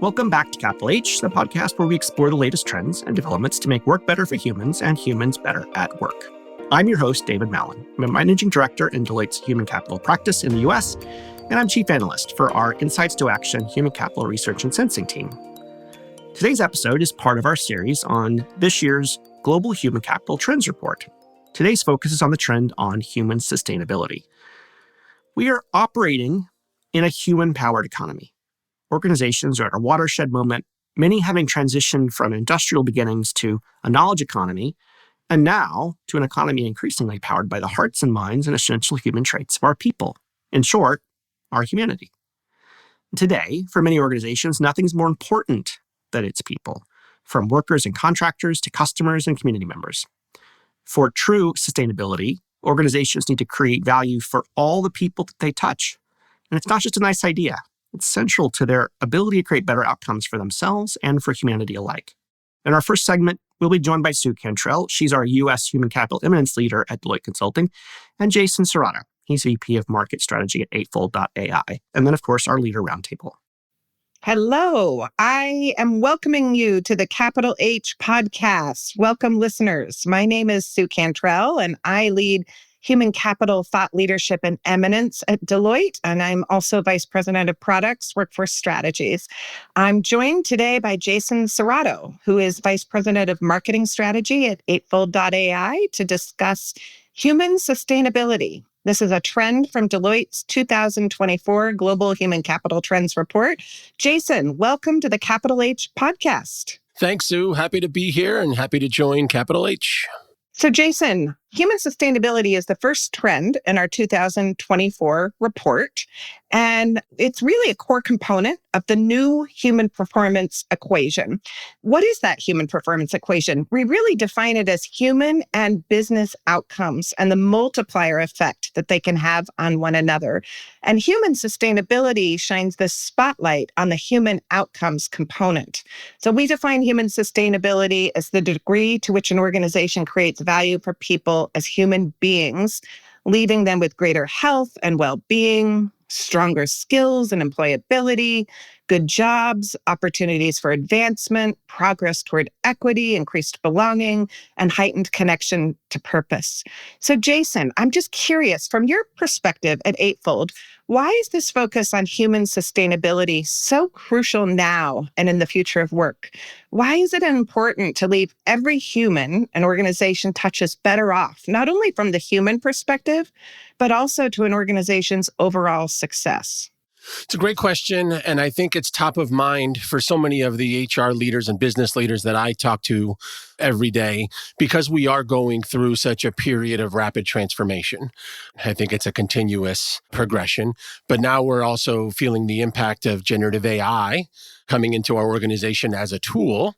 Welcome back to Capital H, the podcast where we explore the latest trends and developments to make work better for humans and humans better at work. I'm your host, David Mallon. I'm a managing director in Deloitte's human capital practice in the US, and I'm chief analyst for our Insights to Action Human Capital Research and Sensing team. Today's episode is part of our series on this year's Global Human Capital Trends Report. Today's focus is on the trend on human sustainability. We are operating in a human-powered economy. Organizations are at a watershed moment, many having transitioned from industrial beginnings to a knowledge economy, and now to an economy increasingly powered by the hearts and minds and essential human traits of our people. In short, our humanity. Today, for many organizations, nothing's more important than its people, from workers and contractors to customers and community members. For true sustainability, organizations need to create value for all the people that they touch. And it's not just a nice idea. It's central to their ability to create better outcomes for themselves and for humanity alike. In our first segment, we'll be joined by Sue Cantrell. She's our U.S. Human Capital Eminence Leader at Deloitte Consulting, and Jason Cerrato. He's VP of Market Strategy at Eightfold.ai. And then, of course, our Leader Roundtable. Hello, I am welcoming you to the Capital H podcast. Welcome, listeners. My name is Sue Cantrell, and I lead Human Capital Thought Leadership and Eminence at Deloitte, and I'm also Vice President of Products, Workforce Strategies. I'm joined today by Jason Cerrato, who is Vice President of Marketing Strategy at Eightfold.ai, to discuss human sustainability. This is a trend from Deloitte's 2024 Global Human Capital Trends Report. Jason, welcome to the Capital H podcast. Thanks, Sue. Happy to be here and happy to join Capital H. So, Jason, human sustainability is the first trend in our 2024 report, and it's really a core component of the new human performance equation. What is that human performance equation? We really define it as human and business outcomes and the multiplier effect that they can have on one another. And human sustainability shines the spotlight on the human outcomes component. So we define human sustainability as the degree to which an organization creates value for people as human beings, leaving them with greater health and well-being, stronger skills and employability, good jobs, opportunities for advancement, progress toward equity, increased belonging, and heightened connection to purpose. So, Jason, I'm just curious, from your perspective at Eightfold, why is this focus on human sustainability so crucial now and in the future of work? Why is it important to leave every human an organization touches better off, not only from the human perspective, but also to an organization's overall success? It's a great question, and I think it's top of mind for so many of the HR leaders and business leaders that I talk to every day because we are going through such a period of rapid transformation. I think it's a continuous progression, but now we're also feeling the impact of generative AI coming into our organization as a tool,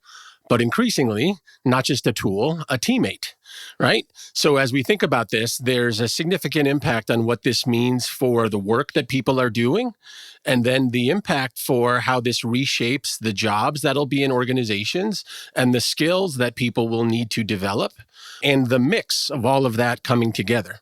but increasingly, not just a tool, a teammate, right? So as we think about this, there's a significant impact on what this means for the work that people are doing, and then the impact for how this reshapes the jobs that'll be in organizations and the skills that people will need to develop, and the mix of all of that coming together.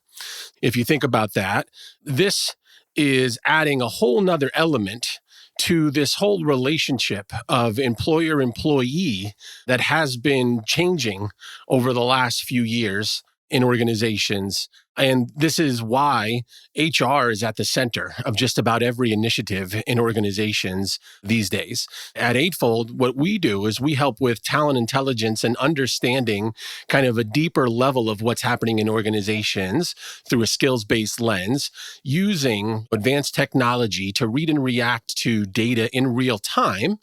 If you think about that, this is adding a whole nother element to this whole relationship of employer-employee that has been changing over the last few years in organizations. And this is why HR is at the center of just about every initiative in organizations these days. At Eightfold, what we do is we help with talent intelligence and understanding kind of a deeper level of what's happening in organizations through a skills-based lens, using advanced technology to read and react to data in real time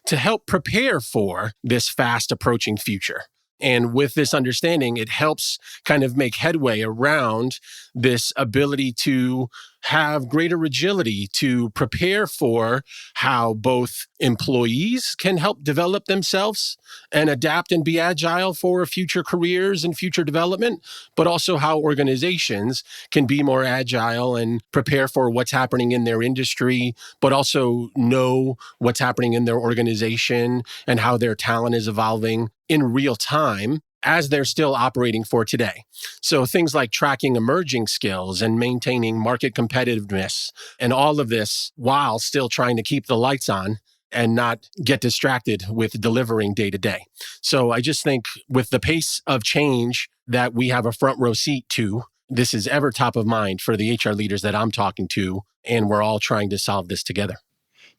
to help prepare for this fast approaching future. And with this understanding, it helps kind of make headway around this ability to have greater agility to prepare for how both employees can help develop themselves and adapt and be agile for future careers and future development, but also how organizations can be more agile and prepare for what's happening in their industry, but also know what's happening in their organization and how their talent is evolving in real time as they're still operating for today. So things like tracking emerging skills and maintaining market competitiveness and all of this while still trying to keep the lights on and not get distracted with delivering day to day. So I just think with the pace of change that we have a front row seat to, this is ever top of mind for the HR leaders that I'm talking to, and we're all trying to solve this together.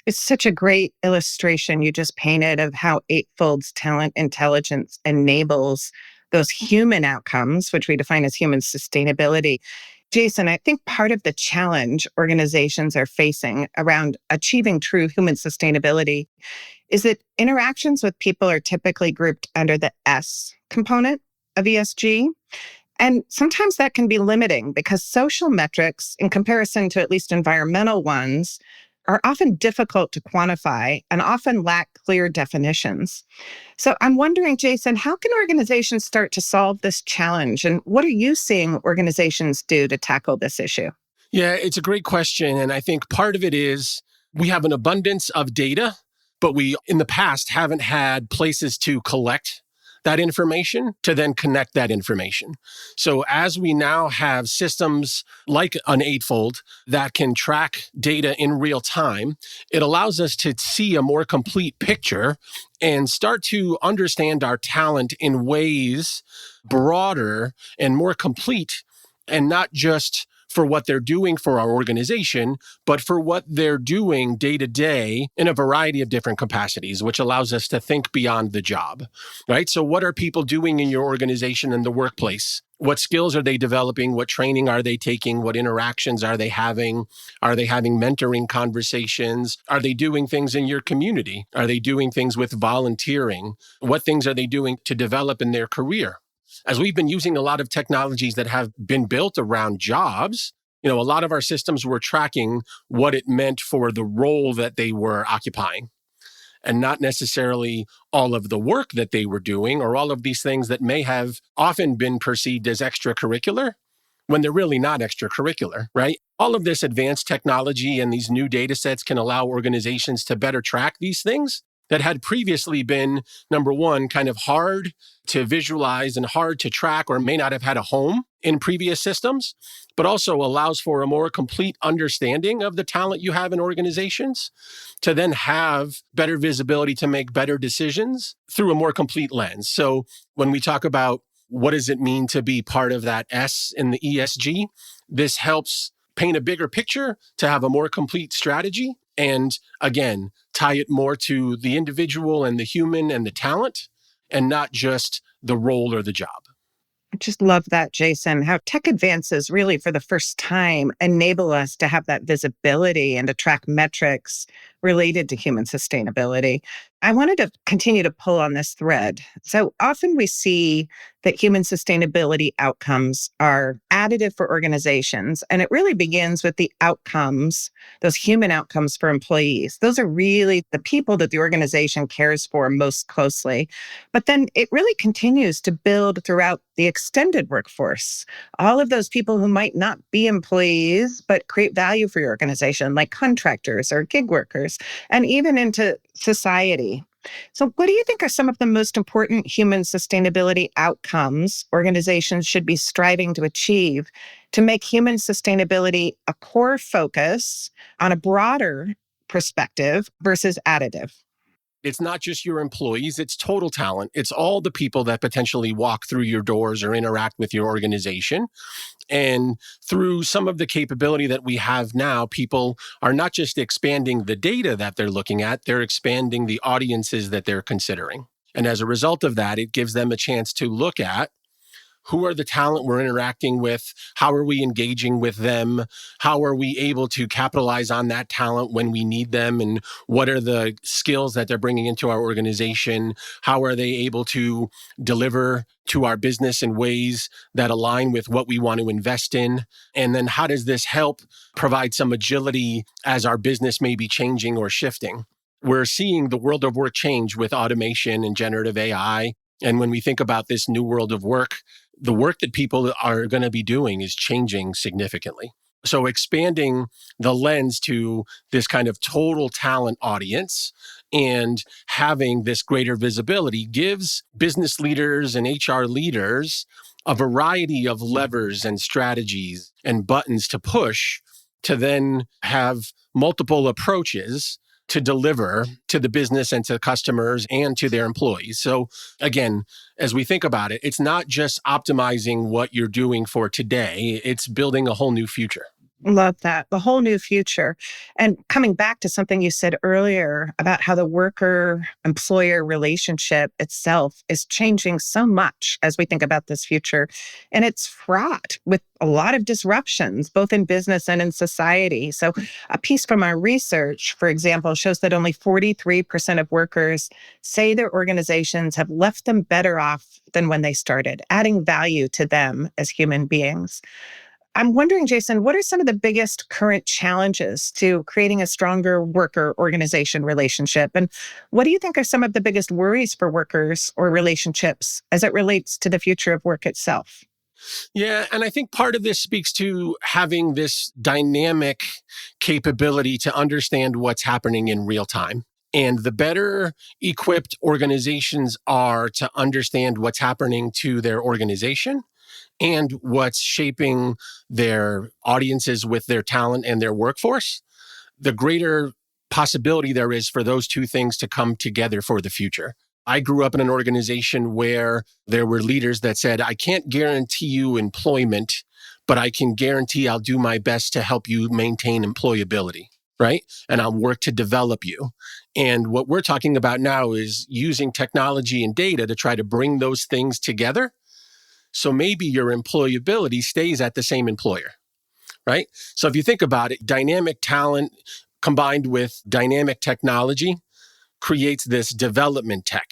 It's such a great illustration you just painted of how Eightfold's talent intelligence enables those human outcomes, which we define as human sustainability. Jason, I think part of the challenge organizations are facing around achieving true human sustainability is that interactions with people are typically grouped under the S component of ESG. And sometimes that can be limiting because social metrics, in comparison to at least environmental ones, are often difficult to quantify and often lack clear definitions. So I'm wondering, Jason, how can organizations start to solve this challenge? And what are you seeing organizations do to tackle this issue? Yeah, it's a great question. And I think part of it is we have an abundance of data, but we in the past haven't had places to collect that information to then connect that information. So as we now have systems like an Eightfold that can track data in real time, it allows us to see a more complete picture and start to understand our talent in ways broader and more complete, and not just for what they're doing for our organization, but for what they're doing day to day in a variety of different capacities, which allows us to think beyond the job, right? So what are people doing in your organization in the workplace? What skills are they developing? What training are they taking? What interactions are they having? Are they having mentoring conversations? Are they doing things in your community? Are they doing things with volunteering? What things are they doing to develop in their career? As we've been using a lot of technologies that have been built around jobs, a lot of our systems were tracking what it meant for the role that they were occupying, and not necessarily all of the work that they were doing or all of these things that may have often been perceived as extracurricular when they're really not extracurricular, right? All of this advanced technology and these new data sets can allow organizations to better track these things that had previously been, number one, kind of hard to visualize and hard to track, or may not have had a home in previous systems, but also allows for a more complete understanding of the talent you have in organizations to then have better visibility to make better decisions through a more complete lens. So when we talk about what does it mean to be part of that S in the ESG, this helps paint a bigger picture to have a more complete strategy. And again, tie it more to the individual and the human and the talent, and not just the role or the job. I just love that, Jason, how tech advances really for the first time enable us to have that visibility and to track metrics related to human sustainability. I wanted to continue to pull on this thread. So often we see that human sustainability outcomes are additive for organizations, and it really begins with the outcomes, those human outcomes for employees. Those are really the people that the organization cares for most closely. But then it really continues to build throughout the extended workforce. All of those people who might not be employees, but create value for your organization, like contractors or gig workers, and even into society. So what do you think are some of the most important human sustainability outcomes organizations should be striving to achieve to make human sustainability a core focus on a broader perspective versus additive? It's not just your employees, it's total talent. It's all the people that potentially walk through your doors or interact with your organization. And through some of the capability that we have now, people are not just expanding the data that they're looking at, they're expanding the audiences that they're considering. And as a result of that, it gives them a chance to look at who are the talent we're interacting with? How are we engaging with them? How are we able to capitalize on that talent when we need them? And what are the skills that they're bringing into our organization? How are they able to deliver to our business in ways that align with what we want to invest in? And then how does this help provide some agility as our business may be changing or shifting? We're seeing the world of work change with automation and generative AI. And when we think about this new world of work, the work that people are going to be doing is changing significantly. So expanding the lens to this kind of total talent audience and having this greater visibility gives business leaders and HR leaders a variety of levers and strategies and buttons to push to then have multiple approaches to deliver to the business and to customers and to their employees. So again, as we think about it, it's not just optimizing what you're doing for today, it's building a whole new future. Love that. The whole new future. And coming back to something you said earlier about how the worker-employer relationship itself is changing so much as we think about this future. And it's fraught with a lot of disruptions, both in business and in society. So a piece from our research, for example, shows that only 43% of workers say their organizations have left them better off than when they started, adding value to them as human beings. I'm wondering, Jason, what are some of the biggest current challenges to creating a stronger worker-organization relationship? And what do you think are some of the biggest worries for workers or relationships as it relates to the future of work itself? Yeah, and I think part of this speaks to having this dynamic capability to understand what's happening in real time. And the better equipped organizations are to understand what's happening to their organization and what's shaping their audiences with their talent and their workforce, the greater possibility there is for those two things to come together for the future. I grew up in an organization where there were leaders that said, I can't guarantee you employment, but I can guarantee I'll do my best to help you maintain employability, right? And I'll work to develop you. And what we're talking about now is using technology and data to try to bring those things together. So maybe your employability stays at the same employer, right? So if you think about it, dynamic talent combined with dynamic technology creates this development tech.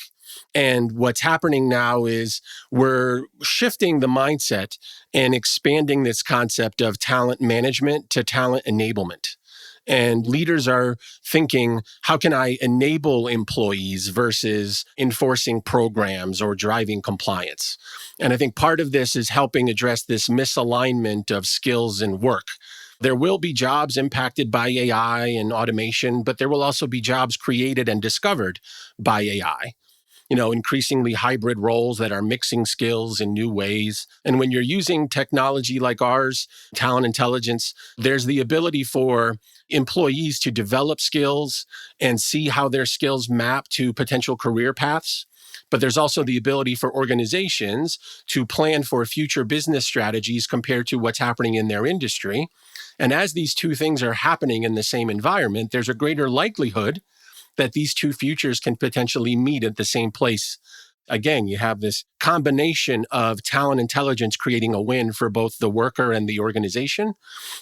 And what's happening now is we're shifting the mindset and expanding this concept of talent management to talent enablement. And leaders are thinking, how can I enable employees versus enforcing programs or driving compliance? And I think part of this is helping address this misalignment of skills and work. There will be jobs impacted by AI and automation, but there will also be jobs created and discovered by AI. Increasingly hybrid roles that are mixing skills in new ways. And when you're using technology like ours, talent intelligence, there's the ability for employees to develop skills and see how their skills map to potential career paths. But there's also the ability for organizations to plan for future business strategies compared to what's happening in their industry. And as these two things are happening in the same environment, there's a greater likelihood that these two futures can potentially meet at the same place. Again, you have this combination of talent intelligence creating a win for both the worker and the organization.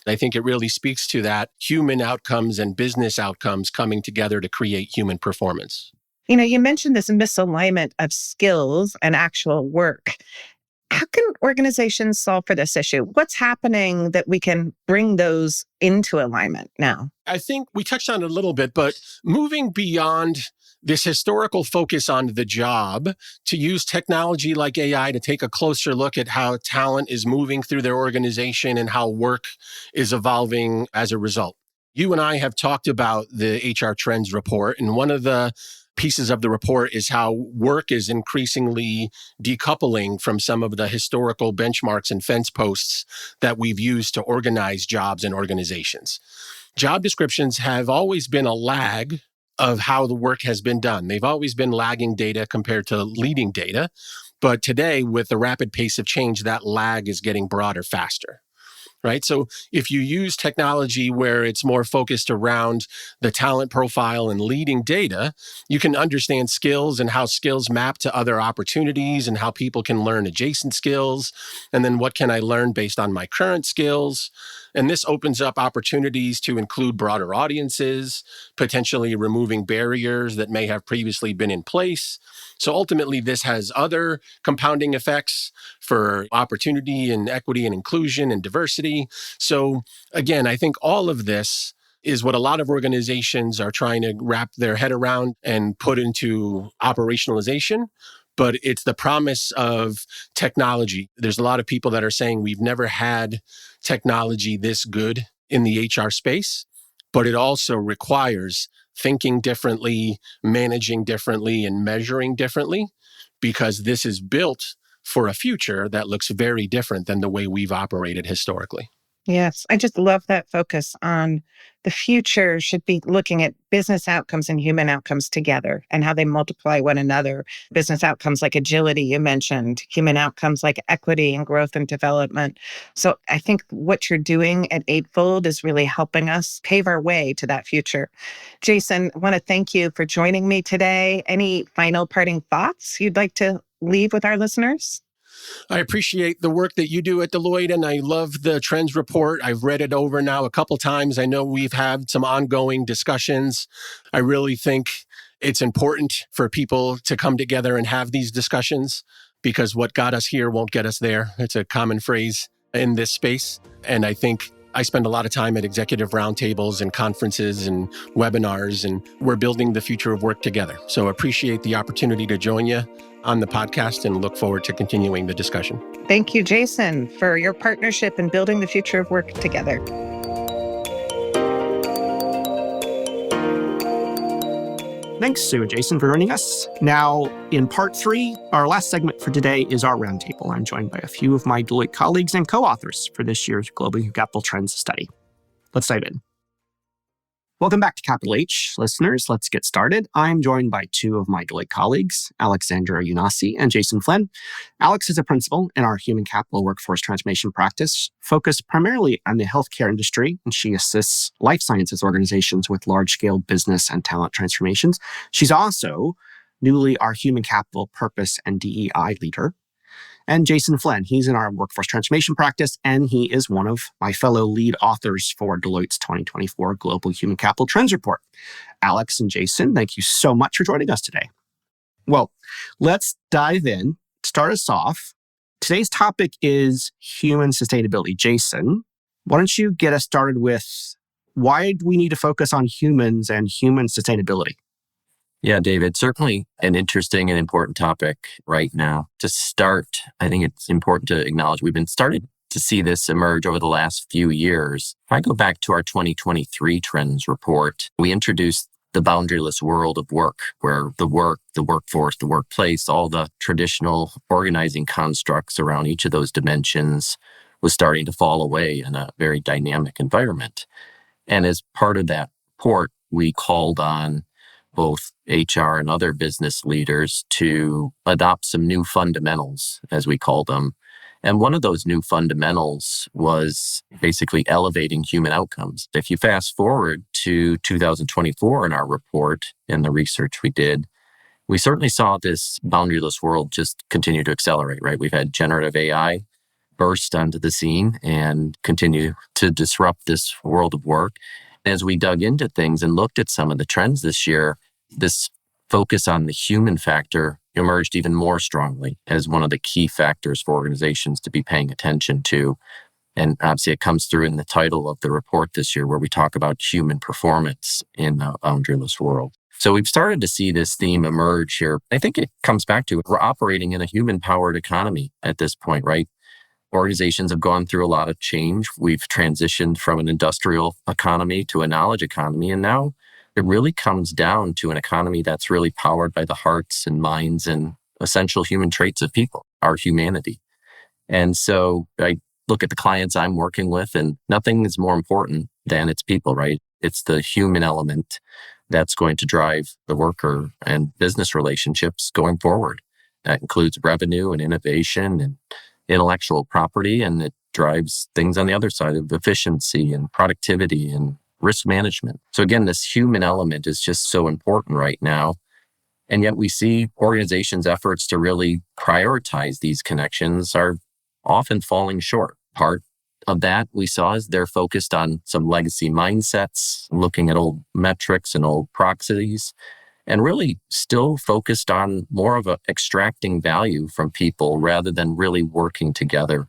I think it really speaks to that human outcomes and business outcomes coming together to create human performance. You mentioned this misalignment of skills and actual work. How can organizations solve for this issue? What's happening that we can bring those into alignment now? I think we touched on it a little bit, but moving beyond this historical focus on the job to use technology like AI to take a closer look at how talent is moving through their organization and how work is evolving as a result. You and I have talked about the HR Trends report, and one of the pieces of the report is how work is increasingly decoupling from some of the historical benchmarks and fence posts that we've used to organize jobs and organizations. Job descriptions have always been a lag of how the work has been done. They've always been lagging data compared to leading data. But today, with the rapid pace of change, that lag is getting broader faster. Right? So if you use technology where it's more focused around the talent profile and leading data, you can understand skills and how skills map to other opportunities and how people can learn adjacent skills. And then what can I learn based on my current skills? And this opens up opportunities to include broader audiences, potentially removing barriers that may have previously been in place. So ultimately, this has other compounding effects for opportunity and equity and inclusion and diversity. So again, I think all of this is what a lot of organizations are trying to wrap their head around and put into operationalization. But it's the promise of technology. There's a lot of people that are saying we've never had technology this good in the HR space, but it also requires thinking differently, managing differently, and measuring differently, because this is built for a future that looks very different than the way we've operated historically. Yes, I just love that focus on the future should be looking at business outcomes and human outcomes together and how they multiply one another. Business outcomes like agility, you mentioned, human outcomes like equity and growth and development. So I think what you're doing at Eightfold is really helping us pave our way to that future. Jason, I want to thank you for joining me today. Any final parting thoughts you'd like to leave with our listeners? I appreciate the work that you do at Deloitte, and I love the trends report. I've read it over now a couple times. I know we've had some ongoing discussions. I really think it's important for people to come together and have these discussions because what got us here won't get us there. It's a common phrase in this space. And I think I spend a lot of time at executive roundtables and conferences and webinars, and we're building the future of work together. So appreciate the opportunity to join you on the podcast and look forward to continuing the discussion. Thank you, Jason, for your partnership in building the future of work together. Thanks, Sue and Jason, for joining us. Now, in part 3, our last segment for today is our roundtable. I'm joined by a few of my Deloitte colleagues and co-authors for this year's Global Human Capital Trends study. Let's dive in. Welcome back to Capital H, listeners. Let's get started. I'm joined by 2 of my Deloitte colleagues, Alex Younossi and Jason Flynn. Alex is a principal in our human capital workforce transformation practice, focused primarily on the healthcare industry, and she assists life sciences organizations with large-scale business and talent transformations. She's also newly our human capital purpose and DEI leader. And Jason Flynn, he's in our workforce transformation practice, and he is one of my fellow lead authors for Deloitte's 2024 Global Human Capital Trends Report. Alex and Jason, thank you so much for joining us today. Well, let's dive in. Start us off. Today's topic is human sustainability. Jason, why don't you get us started with why do we need to focus on humans and human sustainability? Yeah, David, certainly an interesting and important topic right now. To start, I think it's important to acknowledge we've been started to see this emerge over the last few years. If I go back to our 2023 trends report, we introduced the boundaryless world of work, where the work, the workforce, the workplace, all the traditional organizing constructs around each of those dimensions was starting to fall away in a very dynamic environment. And as part of that report, we called on both HR and other business leaders to adopt some new fundamentals, as we call them. And one of those new fundamentals was basically elevating human outcomes. If you fast forward to 2024 in our report and the research we did, we certainly saw this boundaryless world just continue to accelerate, right? We've had generative AI burst onto the scene and continue to disrupt this world of work. As we dug into things and looked at some of the trends this year, this focus on the human factor emerged even more strongly as one of the key factors for organizations to be paying attention to. And obviously it comes through in the title of the report this year, where we talk about human performance in a boundaryless world. So we've started to see this theme emerge here. I think it comes back to we're operating in a human-powered economy at this point, right? Organizations have gone through a lot of change. We've transitioned from an industrial economy to a knowledge economy. And now it really comes down to an economy that's really powered by the hearts and minds and essential human traits of people, our humanity. And so I look at the clients I'm working with, and nothing is more important than its people, right? It's the human element that's going to drive the worker and business relationships going forward. That includes revenue and innovation and intellectual property, and it drives things on the other side of efficiency and productivity and risk management. So again, this human element is just so important right now. And yet we see organizations' efforts to really prioritize these connections are often falling short. Part of that we saw is they're focused on some legacy mindsets, looking at old metrics and old proxies, and really still focused on more of extracting value from people rather than really working together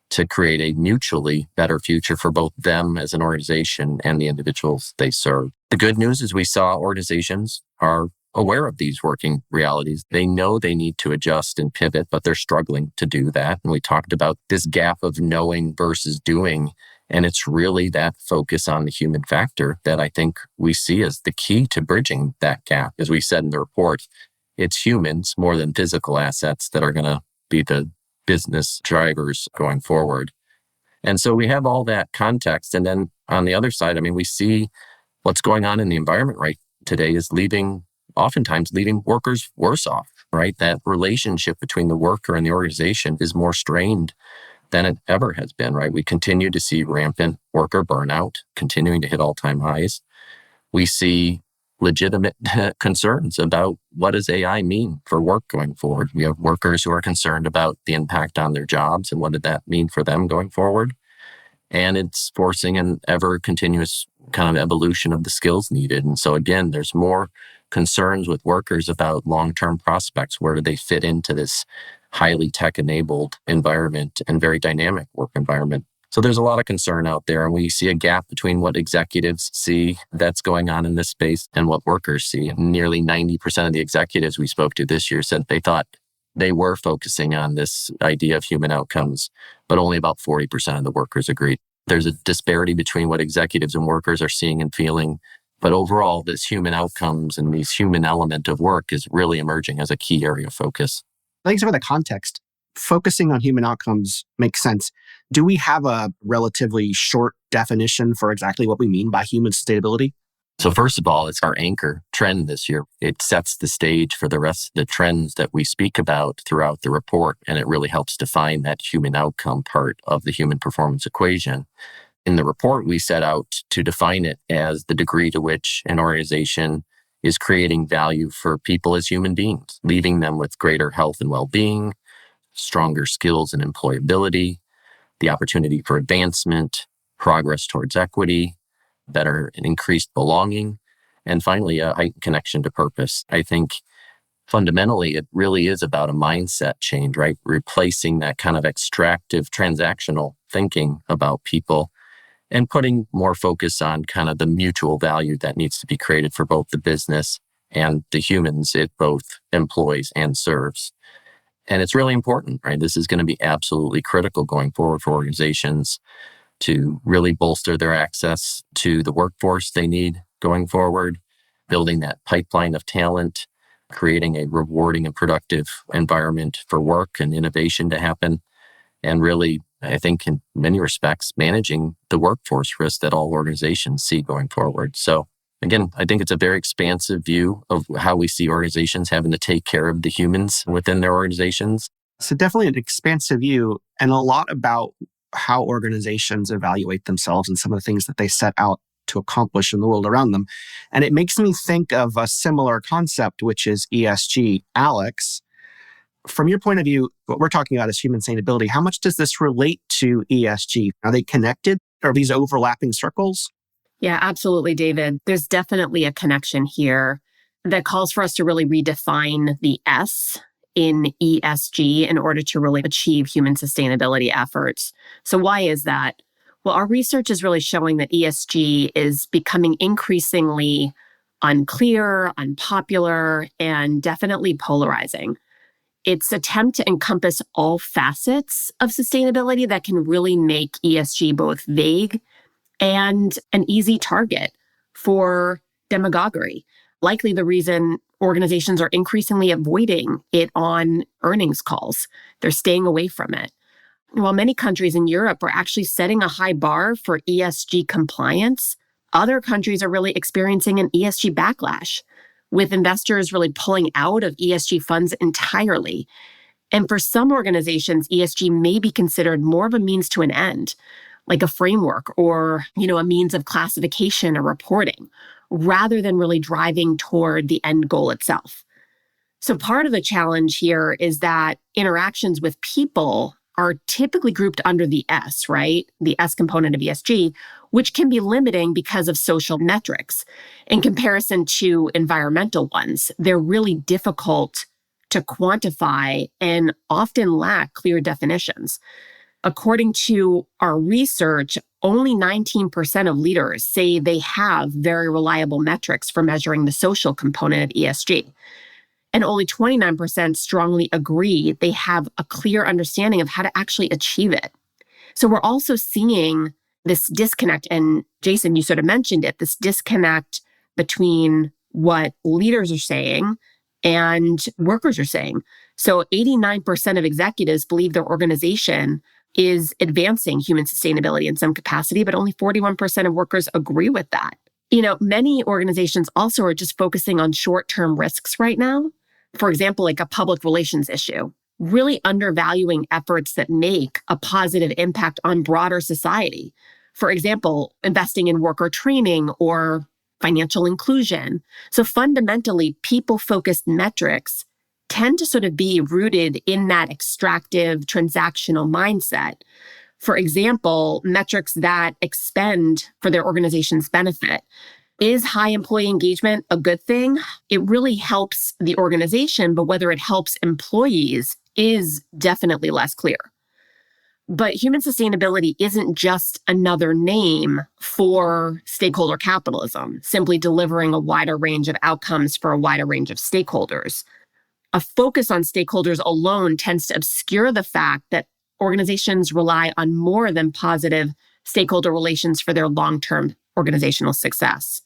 to create a mutually better future for both them as an organization and the individuals they serve. The good news is we saw organizations are aware of these working realities. They know they need to adjust and pivot, but they're struggling to do that. And we talked about this gap of knowing versus doing. And it's really that focus on the human factor that I think we see as the key to bridging that gap. As we said in the report, it's humans more than physical assets that are going to be the business drivers going forward. And so we have all that context. And then on the other side, we see what's going on in the environment right today is oftentimes leaving workers worse off, right? That relationship between the worker and the organization is more strained than it ever has been, right? We continue to see rampant worker burnout, continuing to hit all-time highs. We see legitimate concerns about what does AI mean for work going forward. We have workers who are concerned about the impact on their jobs and what did that mean for them going forward. And it's forcing an ever continuous kind of evolution of the skills needed. And so again, there's more concerns with workers about long-term prospects. Where do they fit into this highly tech-enabled environment and very dynamic work environment? So there's a lot of concern out there, and we see a gap between what executives see that's going on in this space and what workers see. And nearly 90% of the executives we spoke to this year said they thought they were focusing on this idea of human outcomes, but only about 40% of the workers agreed. There's a disparity between what executives and workers are seeing and feeling, but overall, this human outcomes and this human element of work is really emerging as a key area of focus. Thanks for the context. Focusing on human outcomes makes sense. Do we have a relatively short definition for exactly what we mean by human sustainability? So first of all, it's our anchor trend this year. It sets the stage for the rest of the trends that we speak about throughout the report, and it really helps define that human outcome part of the human performance equation. In the report, we set out to define it as the degree to which an organization is creating value for people as human beings, leaving them with greater health and well-being, stronger skills and employability, the opportunity for advancement, progress towards equity, better and increased belonging, and finally, a heightened connection to purpose. I think fundamentally, it really is about a mindset change, right? Replacing that kind of extractive, transactional thinking about people and putting more focus on kind of the mutual value that needs to be created for both the business and the humans it both employs and serves. And it's really important, right? This is going to be absolutely critical going forward for organizations to really bolster their access to the workforce they need going forward, building that pipeline of talent, creating a rewarding and productive environment for work and innovation to happen, and really, I think in many respects, managing the workforce risk that all organizations see going forward. So again, I think it's a very expansive view of how we see organizations having to take care of the humans within their organizations. So definitely an expansive view and a lot about how organizations evaluate themselves and some of the things that they set out to accomplish in the world around them. And it makes me think of a similar concept, which is ESG. Alex, from your point of view, what we're talking about is human sustainability. How much does this relate to ESG? Are they connected? Are these overlapping circles? Yeah, absolutely, David. There's definitely a connection here that calls for us to really redefine the S in ESG in order to really achieve human sustainability efforts. So why is that? Well, our research is really showing that ESG is becoming increasingly unclear, unpopular, and definitely polarizing. Its attempt to encompass all facets of sustainability that can really make ESG both vague and an easy target for demagoguery. Likely the reason organizations are increasingly avoiding it on earnings calls. They're staying away from it. While many countries in Europe are actually setting a high bar for ESG compliance, other countries are really experiencing an ESG backlash, with investors really pulling out of ESG funds entirely. And for some organizations, ESG may be considered more of a means to an end, like a framework or, a means of classification or reporting, rather than really driving toward the end goal itself. So part of the challenge here is that interactions with people are typically grouped under the S, right? The S component of ESG, which can be limiting because of social metrics. In comparison to environmental ones, they're really difficult to quantify and often lack clear definitions. According to our research, only 19% of leaders say they have very reliable metrics for measuring the social component of ESG. And only 29% strongly agree they have a clear understanding of how to actually achieve it. So we're also seeing this disconnect, and Jason, you sort of mentioned it, this disconnect between what leaders are saying and workers are saying. So 89% of executives believe their organization is advancing human sustainability in some capacity, but only 41% of workers agree with that. Many organizations also are just focusing on short-term risks right now. For example, like a public relations issue, really undervaluing efforts that make a positive impact on broader society. For example, investing in worker training or financial inclusion. So fundamentally, people-focused metrics tend to sort of be rooted in that extractive, transactional mindset. For example, metrics that expend for their organization's benefit. Is high employee engagement a good thing? It really helps the organization, but whether it helps employees is definitely less clear. But human sustainability isn't just another name for stakeholder capitalism, simply delivering a wider range of outcomes for a wider range of stakeholders. A focus on stakeholders alone tends to obscure the fact that organizations rely on more than positive stakeholder relations for their long-term organizational success.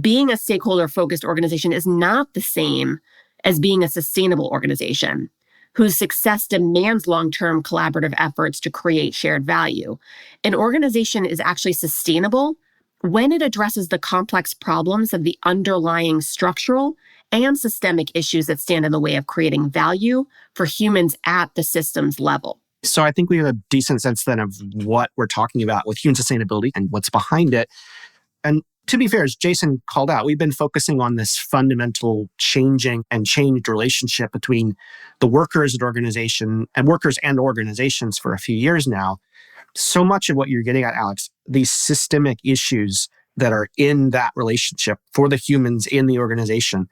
Being a stakeholder-focused organization is not the same as being a sustainable organization whose success demands long-term collaborative efforts to create shared value. An organization is actually sustainable when it addresses the complex problems of the underlying structural and systemic issues that stand in the way of creating value for humans at the systems level. So I think we have a decent sense then of what we're talking about with human sustainability and what's behind it. And to be fair, as Jason called out, we've been focusing on this fundamental changing and changed relationship between the workers at organization and workers and organizations for a few years now. So much of what you're getting at, Alex, these systemic issues that are in that relationship for the humans in the organization.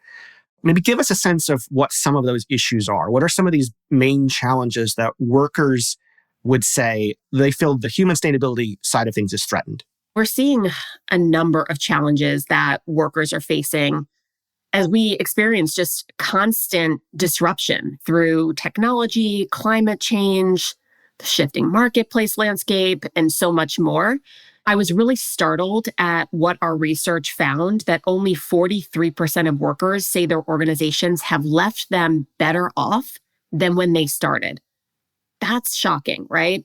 Maybe give us a sense of what some of those issues are. What are some of these main challenges that workers would say they feel the human sustainability side of things is threatened? We're seeing a number of challenges that workers are facing as we experience just constant disruption through technology, climate change, the shifting marketplace landscape, and so much more. I was really startled at what our research found, that only 43% of workers say their organizations have left them better off than when they started. That's shocking, right?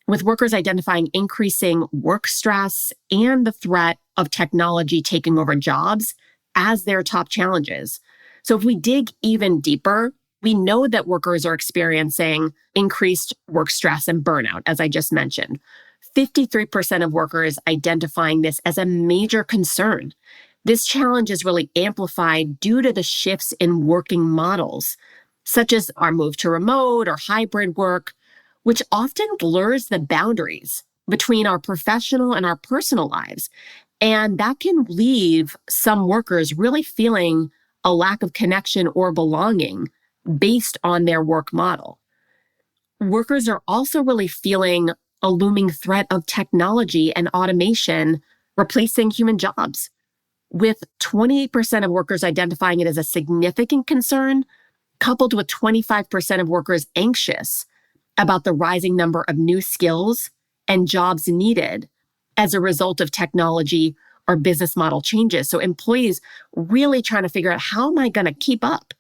With workers identifying increasing work stress and the threat of technology taking over jobs as their top challenges. So if we dig even deeper, we know that workers are experiencing increased work stress and burnout, as I just mentioned. 53% of workers identifying this as a major concern. This challenge is really amplified due to the shifts in working models, such as our move to remote or hybrid work, which often blurs the boundaries between our professional and our personal lives. And that can leave some workers really feeling a lack of connection or belonging based on their work model. Workers are also really feeling a looming threat of technology and automation replacing human jobs, with 28% of workers identifying it as a significant concern, coupled with 25% of workers anxious about the rising number of new skills and jobs needed as a result of technology or business model changes. So employees really trying to figure out, how am I going to keep up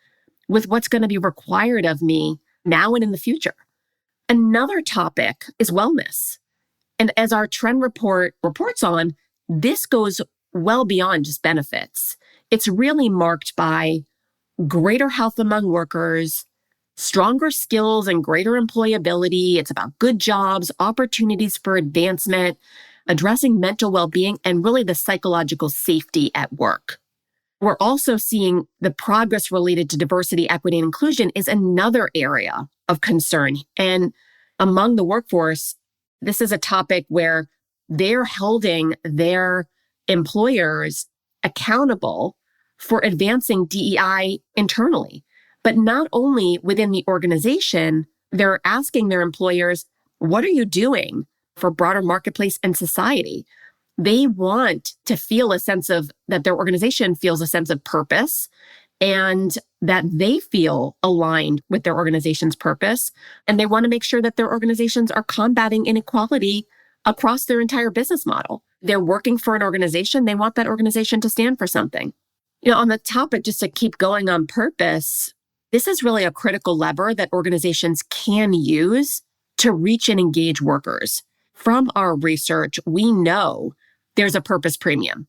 with what's going to be required of me now and in the future? Another topic is wellness. And as our trend report reports on, this goes well beyond just benefits. It's really marked by greater health among workers, stronger skills and greater employability. It's about good jobs, opportunities for advancement, addressing mental well-being, and really the psychological safety at work. We're also seeing the progress related to diversity, equity, and inclusion is another area of concern. And among the workforce, this is a topic where they're holding their employers accountable for advancing DEI internally. But not only within the organization, they're asking their employers, what are you doing for broader marketplace and society? They want to feel a sense of that their organization feels a sense of purpose and that they feel aligned with their organization's purpose. And they want to make sure that their organizations are combating inequality across their entire business model. They're working for an organization. They want that organization to stand for something. On the topic, just to keep going on purpose, this is really a critical lever that organizations can use to reach and engage workers. From our research, we know there's a purpose premium.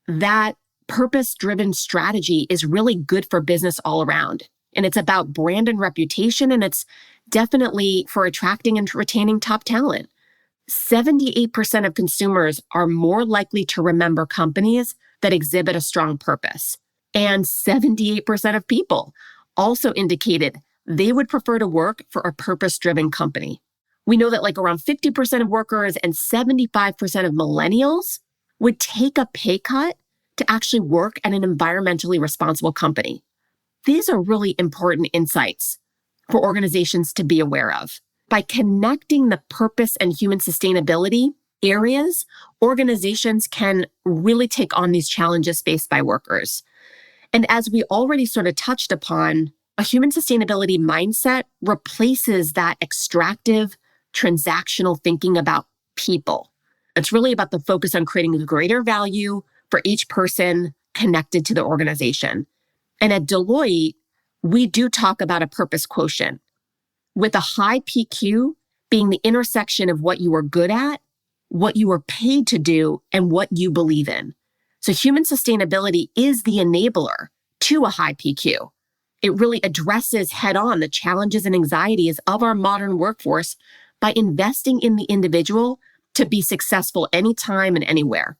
That purpose-driven strategy is really good for business all around. And it's about brand and reputation, and it's definitely for attracting and retaining top talent. 78% of consumers are more likely to remember companies that exhibit a strong purpose. And 78% of people also indicated they would prefer to work for a purpose-driven company. We know that around 50% of workers and 75% of millennials would take a pay cut to actually work at an environmentally responsible company. These are really important insights for organizations to be aware of. By connecting the purpose and human sustainability areas, organizations can really take on these challenges faced by workers. And as we already sort of touched upon, a human sustainability mindset replaces that extractive, transactional thinking about people. It's really about the focus on creating greater value for each person connected to the organization. And at Deloitte, we do talk about a purpose quotient, with a high PQ being the intersection of what you are good at, what you are paid to do, and what you believe in. So human sustainability is the enabler to a high PQ. It really addresses head-on the challenges and anxieties of our modern workforce by investing in the individual to be successful anytime and anywhere.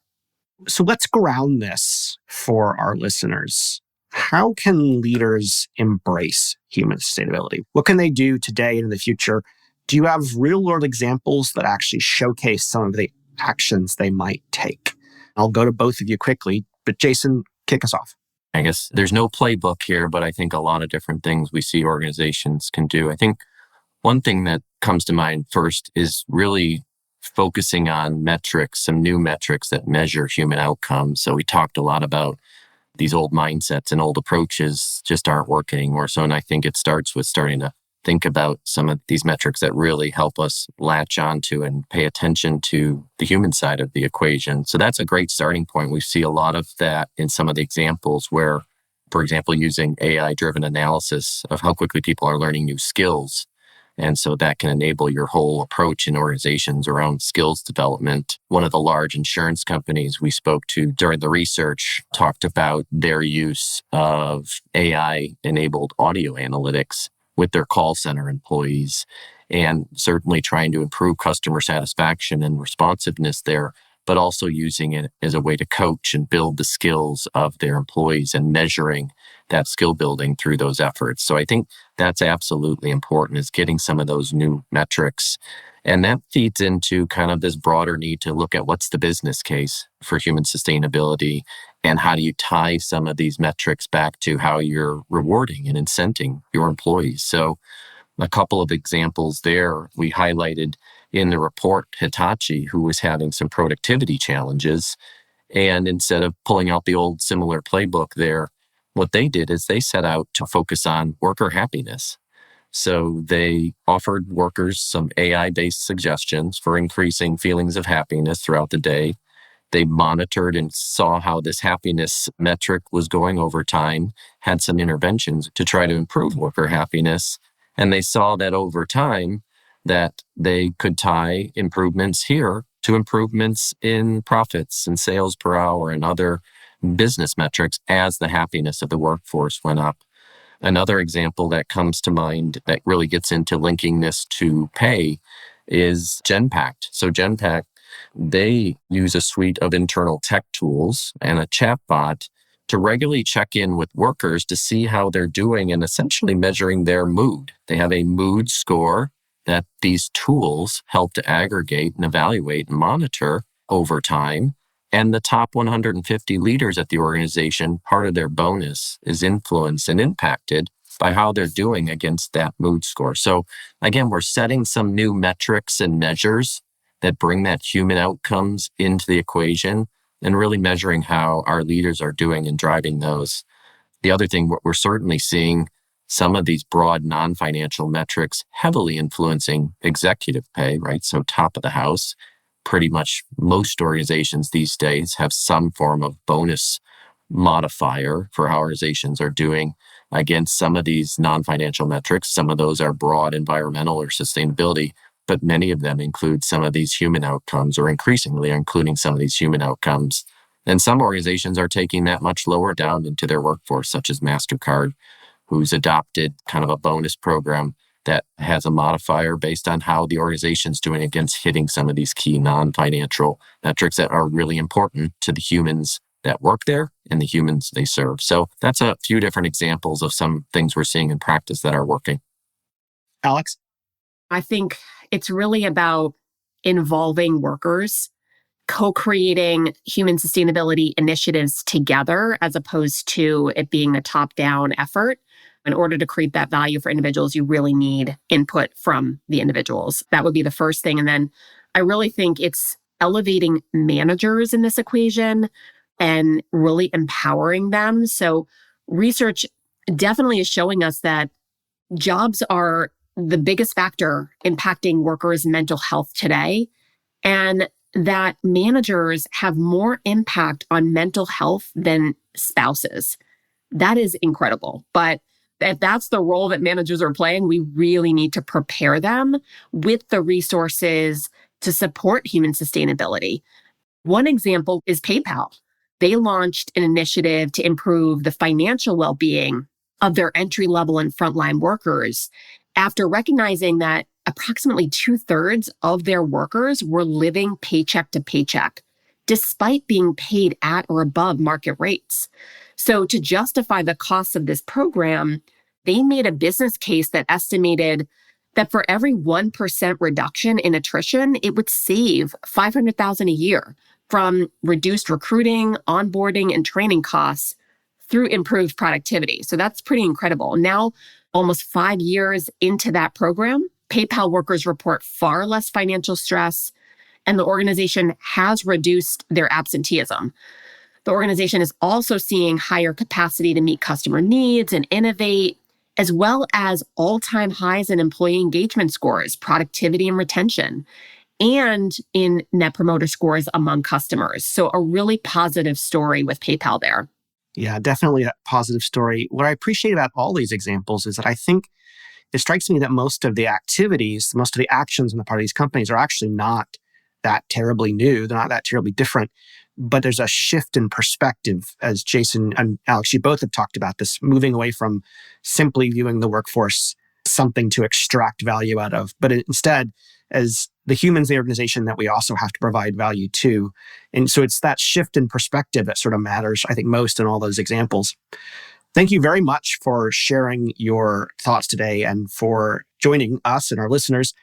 So let's ground this for our listeners. How can leaders embrace human sustainability? What can they do today and in the future? Do you have real-world examples that actually showcase some of the actions they might take? I'll go to both of you quickly, but Jason, kick us off. I guess there's no playbook here, but I think a lot of different things we see organizations can do. I think one thing that comes to mind first is really focusing on metrics, some new metrics that measure human outcomes. So we talked a lot about these old mindsets and old approaches just aren't working anymore. So, and I think it starts with starting to think about some of these metrics that really help us latch onto and pay attention to the human side of the equation. So that's a great starting point. We see a lot of that in some of the examples where, for example, using AI-driven analysis of how quickly people are learning new skills. And so that can enable your whole approach in organizations around skills development. One of the large insurance companies we spoke to during the research talked about their use of AI-enabled audio analytics with their call center employees, and certainly trying to improve customer satisfaction and responsiveness there, but also using it as a way to coach and build the skills of their employees and measuring that skill building through those efforts. So I think that's absolutely important, is getting some of those new metrics. And that feeds into kind of this broader need to look at what's the business case for human sustainability, and how do you tie some of these metrics back to how you're rewarding and incenting your employees. So a couple of examples there we highlighted in the report, Hitachi, who was having some productivity challenges. And instead of pulling out the old similar playbook there, what they did is they set out to focus on worker happiness. So they offered workers some AI-based suggestions for increasing feelings of happiness throughout the day. They monitored and saw how this happiness metric was going over time, had some interventions to try to improve worker happiness. And they saw that over time that they could tie improvements here to improvements in profits and sales per hour and other business metrics as the happiness of the workforce went up. Another example that comes to mind that really gets into linking this to pay is Genpact. So Genpact, they use a suite of internal tech tools and a chatbot to regularly check in with workers to see how they're doing and essentially measuring their mood. They have a mood score that these tools help to aggregate and evaluate and monitor over time. And the top 150 leaders at the organization, part of their bonus is influenced and impacted by how they're doing against that mood score. So again, we're setting some new metrics and measures that bring that human outcomes into the equation and really measuring how our leaders are doing and driving those. The other thing, we're certainly seeing some of these broad non-financial metrics heavily influencing executive pay, right? So top of the house, pretty much most organizations these days have some form of bonus modifier for how organizations are doing against some of these non-financial metrics. Some of those are broad environmental or sustainability, but many of them include some of these human outcomes, or increasingly are including some of these human outcomes. And some organizations are taking that much lower down into their workforce, such as MasterCard, who's adopted kind of a bonus program that has a modifier based on how the organization's doing against hitting some of these key non-financial metrics that are really important to the humans that work there and the humans they serve. So that's a few different examples of some things we're seeing in practice that are working. Alex? I think it's really about involving workers, co-creating human sustainability initiatives together, as opposed to it being a top-down effort. In order to create that value for individuals, you really need input from the individuals. That would be the first thing. And then I really think it's elevating managers in this equation and really empowering them. So research definitely is showing us that jobs are the biggest factor impacting workers' mental health today, and that managers have more impact on mental health than spouses. That is incredible. But if that's the role that managers are playing, we really need to prepare them with the resources to support human sustainability. One example is PayPal. They launched an initiative to improve the financial well-being of their entry-level and frontline workers after recognizing that approximately 2/3 of their workers were living paycheck to paycheck, despite being paid at or above market rates. So to justify the costs of this program, they made a business case that estimated that for every 1% reduction in attrition, it would save $500,000 a year from reduced recruiting, onboarding, and training costs through improved productivity. So that's pretty incredible. Now, almost 5 years into that program, PayPal workers report far less financial stress, and the organization has reduced their absenteeism. The organization is also seeing higher capacity to meet customer needs and innovate, as well as all-time highs in employee engagement scores, productivity and retention, and in Net Promoter Scores among customers. So a really positive story with PayPal there. Yeah, definitely a positive story. What I appreciate about all these examples is that I think it strikes me that most of the activities, most of the actions on the part of these companies are actually not that terribly new. They're not that terribly different. But there's a shift in perspective, as Jason and Alex, you both have talked about this, moving away from simply viewing the workforce something to extract value out of, but instead as the humans in the organization that we also have to provide value to. And so it's that shift in perspective that sort of matters, I think, most in all those examples. Thank you very much for sharing your thoughts today and for joining us and our listeners.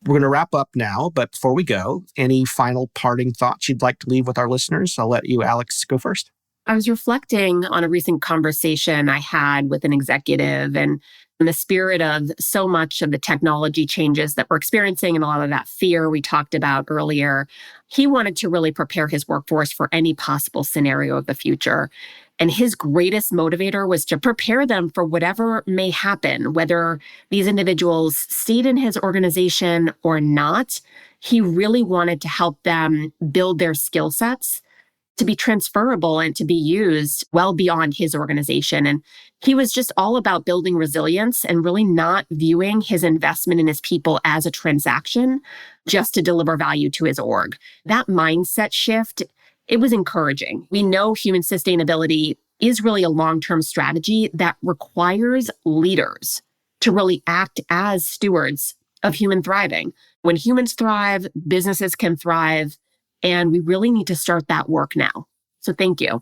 We're going to wrap up now, but before we go, any final parting thoughts you'd like to leave with our listeners? I'll let you, Alex, go first. I was reflecting on a recent conversation I had with an executive, and in the spirit of so much of the technology changes that we're experiencing and a lot of that fear we talked about earlier, he wanted to really prepare his workforce for any possible scenario of the future. And his greatest motivator was to prepare them for whatever may happen, whether these individuals stayed in his organization or not. He really wanted to help them build their skill sets to be transferable and to be used well beyond his organization. And he was just all about building resilience and really not viewing his investment in his people as a transaction just to deliver value to his org. That mindset shift, it was encouraging. We know human sustainability is really a long-term strategy that requires leaders to really act as stewards of human thriving. When humans thrive, businesses can thrive, and we really need to start that work now. So thank you.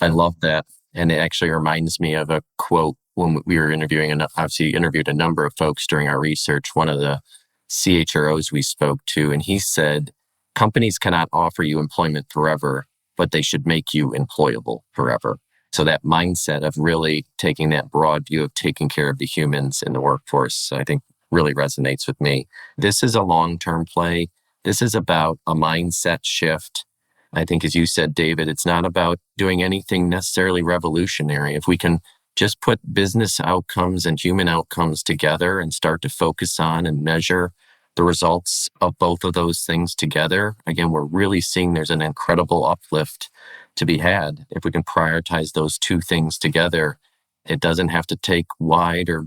I love that. And it actually reminds me of a quote when we were interviewing, and obviously interviewed a number of folks during our research, one of the CHROs we spoke to, and he said, companies cannot offer you employment forever, but they should make you employable forever. So that mindset of really taking that broad view of taking care of the humans in the workforce, I think really resonates with me. This is a long-term play. This is about a mindset shift. I think, as you said, David, it's not about doing anything necessarily revolutionary. If we can just put business outcomes and human outcomes together and start to focus on and measure the results of both of those things together, again, we're really seeing there's an incredible uplift to be had. If we can prioritize those two things together, it doesn't have to take wide or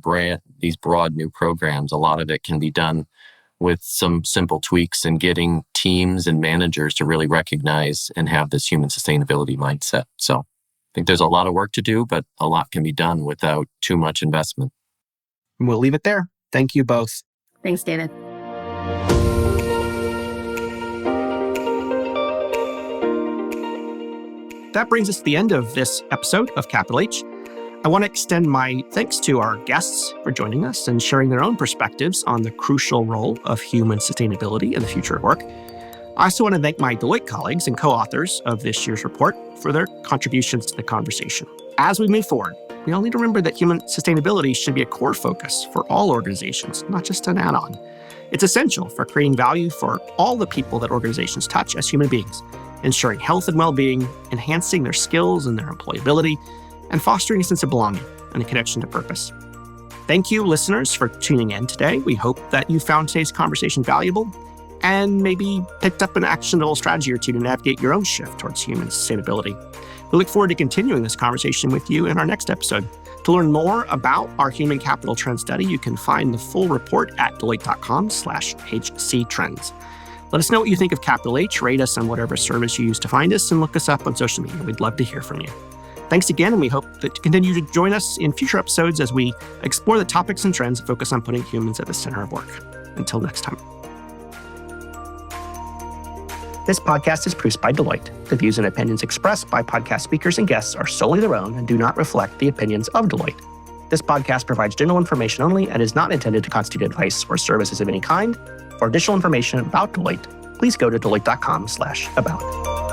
these broad new programs. A lot of it can be done with some simple tweaks and getting teams and managers to really recognize and have this human sustainability mindset. So I think there's a lot of work to do, but a lot can be done without too much investment. We'll leave it there. Thank you both. Thanks, David. That brings us to the end of this episode of Capital H. I want to extend my thanks to our guests for joining us and sharing their own perspectives on the crucial role of human sustainability in the future of work. I also want to thank my Deloitte colleagues and co-authors of this year's report for their contributions to the conversation. As we move forward, we all need to remember that human sustainability should be a core focus for all organizations, not just an add-on. It's essential for creating value for all the people that organizations touch as human beings, ensuring health and well-being, enhancing their skills and their employability, and fostering a sense of belonging and a connection to purpose. Thank you, listeners, for tuning in today. We hope that you found today's conversation valuable and maybe picked up an actionable strategy or two to navigate your own shift towards human sustainability. We look forward to continuing this conversation with you in our next episode. To learn more about our human capital trend study, you can find the full report at Deloitte.com/HCTrends. Let us know what you think of Capital H, rate us on whatever service you use to find us, and look us up on social media. We'd love to hear from you. Thanks again, and we hope that you continue to join us in future episodes as we explore the topics and trends that focus on putting humans at the center of work. Until next time. This podcast is produced by Deloitte. The views and opinions expressed by podcast speakers and guests are solely their own and do not reflect the opinions of Deloitte. This podcast provides general information only and is not intended to constitute advice or services of any kind. For additional information about Deloitte, please go to Deloitte.com/about.